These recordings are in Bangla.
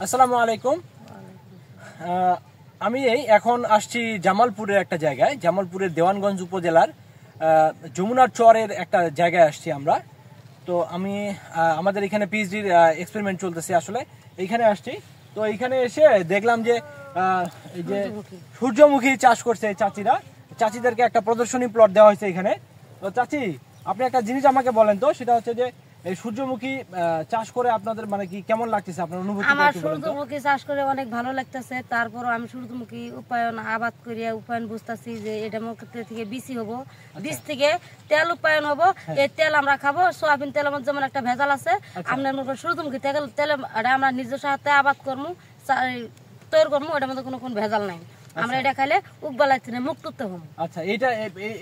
আসসালামু আলাইকুম। আমি এখন আসছি জামালপুরের একটা জায়গায়, জামালপুরের দেওয়ানগঞ্জ উপজেলার যমুনার চরের একটা জায়গায় আসছি আমরা। তো আমি আমাদের এখানে পিএইচডির এক্সপেরিমেন্ট চলতেছে, আসলে এইখানে আসছি। তো এইখানে এসে দেখলাম যে এই যে সূর্যমুখী চাষ করছে চাচিরা, চাচিদেরকে একটা প্রদর্শনী প্লট দেওয়া হয়েছে এখানে। তো চাচি, আপনি একটা জিনিস আমাকে বলেন তো, সেটা হচ্ছে যে এই সূর্যমুখী চাষ করে আপনাদের মানে কি কেমন লাগতেছে, আপনার অনুভূতি? আমার সূর্যমুখী চাষ করে অনেক ভালো লাগতেছে। তারপরও আমি সূর্যমুখী উৎপাদন আবাদ করিয়া উৎপাদন বুঝতেছি যে এটা মধ্যে থেকে বিচি হবো, বীজ থেকে তেল উৎপাদন হবো। এই তেল আমরা খাবো। সোয়াবিন তেলের মধ্যে যেমন একটা ভেজাল আছে, আপনার সূর্যমুখী তেল আমরা নিজস্ব হাতে আবাদ করবো, তৈরি করবো, ওটার মধ্যে কোনো ভেজাল নাই। আমরা এটা খাইলে উকবালাই থেকে মুক্ত হবো। আচ্ছা,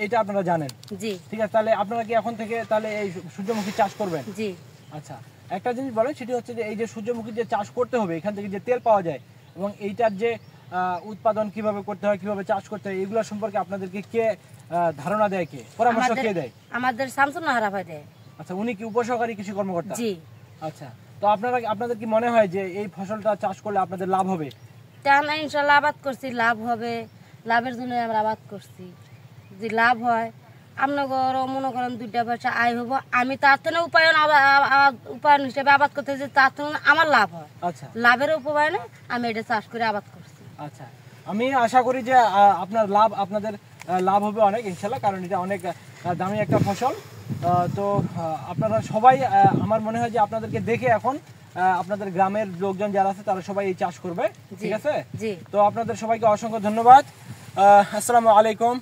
এটা আপনারা জানেন? জি। ঠিক আছে, তাহলে আপনারা কি এখন থেকে তাহলে এই সূর্যমুখী চাষ করবেন? জি। আচ্ছা, একটা জিনিস বলেন, সেটি হচ্ছে যে এই যে সূর্যমুখী যে চাষ করতে হবে, এখান থেকে যে তেল পাওয়া যায় এবং এইটার যে উৎপাদন কিভাবে করতে হয়, কিভাবে চাষ করতে হয়, এগুলো সম্পর্কে আপনাদেরকে কে ধারণা দেয়, কে পরামর্শ কে দেয়? আমাদের শামসুন নাহারা ভাই দেয়। আচ্ছা, উনি কি উপসহকারী কৃষি কর্মকর্তা? জি। আচ্ছা, তো আপনাদের কি মনে হয় যে এই ফসলটা চাষ করলে আপনাদের লাভ হবে? না, ইনশাল্লাহ আবাদ করছি, লাভ হবে। লাভের জন্য আমরা আবাদ করছি। যদি লাভ হয়, আপনার মনে করেন 2টা পয়সা আয় হবো। আমি তার থেকে উপায়ন হিসেবে আবাদ করতেছি, তার থেকে আমার লাভ হয়। আচ্ছা, লাভের উপায়নে আমি এটা চাষ করে আবাদ করছি। আচ্ছা, আমি আশা করি যে আপনাদের লাভ হবে অনেক, ইনশাল্লাহ, কারণ এটা অনেক দামি একটা ফসল। তো আপনারা সবাই, আমার মনে হয় যে আপনাদেরকে দেখে এখন আপনাদের গ্রামের লোকজন যারা আছে তারা সবাই এই চাষ করবে। ঠিক আছে? জি। তো আপনাদের সবাইকে অসংখ্য ধন্যবাদ। আসসালামু আলাইকুম।